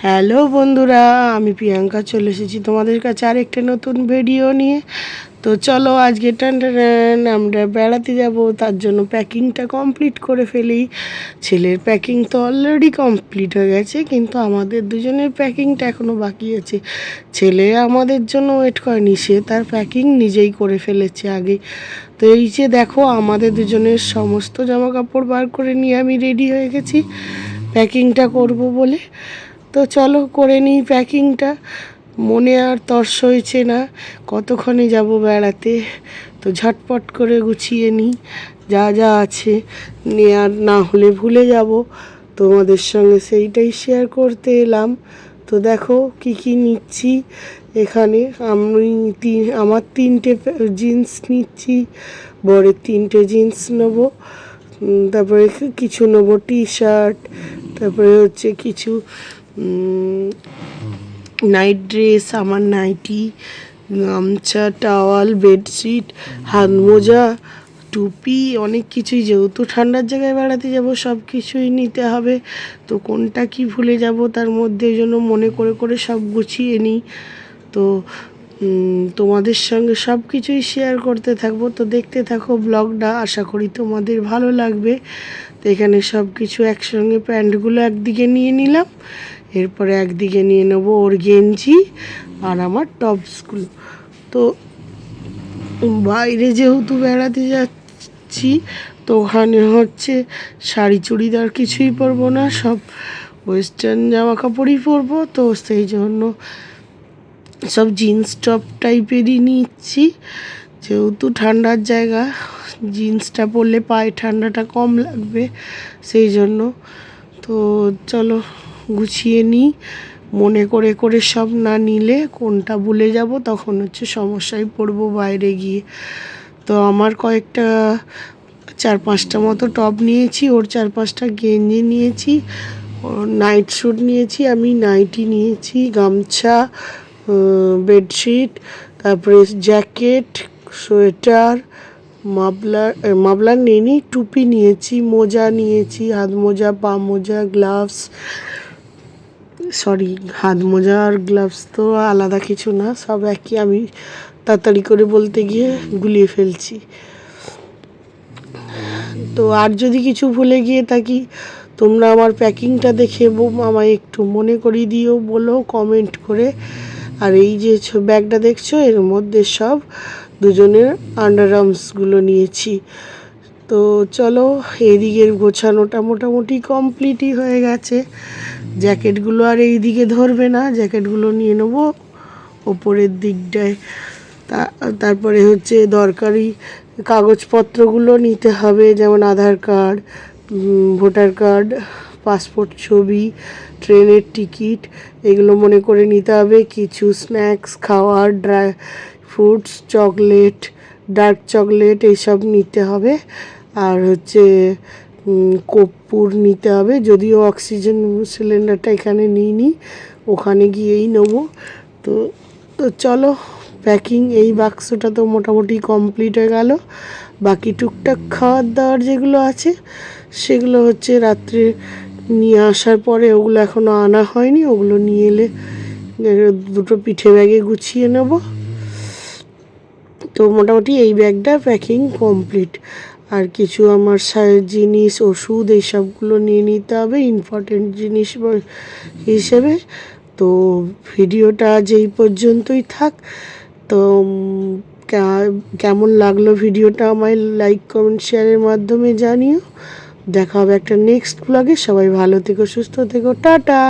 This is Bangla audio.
হ্যালো বন্ধুরা, আমি প্রিয়াঙ্কা চলে এসেছি তোমাদের কাছে আরেকটা নতুন ভিডিও নিয়ে। তো চলো আজকে আমরা বেড়াতে যাব, তার জন্য প্যাকিংটা কমপ্লিট করে ফেলি। ছেলের প্যাকিং তো অলরেডি কমপ্লিট হয়ে গেছে, কিন্তু আমাদের দুজনের প্যাকিংটা এখনও বাকি আছে। ছেলে আমাদের জন্য ওয়েট করেনি, সে তার প্যাকিং নিজেই করে ফেলেছে আগে। তো এই যে দেখো, আমাদের দুজনের সমস্ত জামা কাপড় বার করে নিয়ে আমি রেডি হয়ে গেছি প্যাকিংটা করব বলে। তো চলো করে নিই প্যাকিংটা, মনে আর তর সইছে না কতক্ষণে যাব বেড়াতে। তো ঝটপট করে গুছিয়ে নিই যা যা আছে, নেয়ার না হলে ভুলে যাব, তোমাদের সঙ্গে সেইটাই শেয়ার করতে এলাম। তো দেখো কি কি নিচ্ছি এখানে। আমার 3টে জিন্স নিচ্ছি, বরের 3টে জিন্স নেবো, তারপরে কিছু নেবো টি শার্ট, তারপরে হচ্ছে কিছু নাইট ড্রেস, আমার নাইটি, গামছা, টাওয়াল, বেডশিট, হাত মোজা, টুপি, অনেক কিছুই। যেহেতু ঠান্ডার জায়গায় বেড়াতে যাব, সব কিছুই নিতে হবে। তো কোনটা কি ভুলে যাব, তার মধ্যে এই জন্য মনে করে করে সব গুছিয়ে নিই। তো তোমাদের সঙ্গে সব কিছুই শেয়ার করতে থাকবো। তো দেখতে থাকো ব্লগটা, আশা করি তোমাদের ভালো লাগবে। তো এখানে সব কিছু একসঙ্গে, প্যান্টগুলো একদিকে নিয়ে নিলাম, এরপরে একদিকে নিয়ে নেবো ওর গেঞ্জি আর আমার টপসগুলো। তো বাইরে যেহেতু বেড়াতে যাচ্ছি, তো ওখানে হচ্ছে শাড়ি চুড়িদার কিছুই পরবো না, সব ওয়েস্টার্ন জামা কাপড়ই পরবো। তো সেই জন্য সব জিন্স টপ টাইপেরই নিচ্ছি, যেহেতু ঠান্ডার জায়গা, জিন্সটা পরলে পায়ে ঠান্ডাটা কম লাগবে সেই জন্য। তো চলো গুছিয়ে নিই, মনে করে করে সব না নিলে কোনটা ভুলে যাব, তখন হচ্ছে সমস্যায় পড়বো বাইরে গিয়ে। তো আমার কয়েকটা 4-5টা মতো টপ নিয়েছি, ওর 4-5টা গেঞ্জি নিয়েছি, ওর নাইট স্যুট নিয়েছি, আমি নাইটি নিয়েছি, গামছা, বেডশিট, তারপরে জ্যাকেট, সোয়েটার, মাফলার নিইনি, টুপি নিয়েছি, মোজা নিয়েছি, হাত মোজা, পা মোজা, গ্লাভস, হাত মোজা আর গ্লাভস তো আলাদা কিছু না, সব একই। আমি তাড়াতাড়ি করে বলতে গিয়ে গুলিয়ে ফেলছি। তো আর যদি কিছু ভুলে গিয়ে থাকি, তোমরা আমার প্যাকিংটা দেখে আমায় একটু মনে করিয়ে দিও, বলো কমেন্ট করে। আর এই যে ব্যাগটা দেখছো, এর মধ্যে সব দুজনের আন্ডার আর্মসগুলো নিয়েছি। তো চলো, এদিকের গোছানোটা মোটামুটি কমপ্লিটই হয়ে গেছে। জ্যাকেটগুলো আর এই দিকে ধরবে না, জ্যাকেটগুলো নিয়ে নেবো ওপরের দিকটায়। তারপরে হচ্ছে দরকারি কাগজপত্রগুলো নিতে হবে, যেমন আধার কার্ড, ভোটার কার্ড, পাসপোর্ট ছবি, ট্রেনের টিকিট, এগুলো মনে করে নিতে হবে। কিছু স্ন্যাক্স খাওয়ার, dry fruits, chocolate, dark chocolate, এইসব নিতে হবে। আর হচ্ছে কর্পূর নিতে হবে, যদিও অক্সিজেন সিলিন্ডারটা এখানে নিইনি, ওখানে গিয়েই নেবো। তো তো চলো, প্যাকিং এই বাক্সটা তো মোটামুটি কমপ্লিট হয়ে গেল। বাকি টুকটাক খাওয়ার দাওয়ার যেগুলো আছে, সেগুলো হচ্ছে রাত্রে নিয়ে আসার পরে, ওগুলো এখনও আনা হয়নি, ওগুলো নিয়ে এলে দুটো পিঠে ব্যাগে গুছিয়ে নেব। তো মোটামুটি এই ব্যাগটা প্যাকিং কমপ্লিট। আর কিছু আমার জিনিস, ওষুধ, এইসবগুলো নিয়ে নিতে হবে ইম্পর্টেন্ট জিনিস হিসেবে। তো ভিডিওটা আজ এই পর্যন্তই থাক। তো কেমন লাগলো ভিডিওটা আমায় লাইক কমেন্ট শেয়ারের মাধ্যমে জানিও। দেখা হবে একটা নেক্সট ব্লগে। সবাই ভালো থেকো, সুস্থ থেকো, টাটা।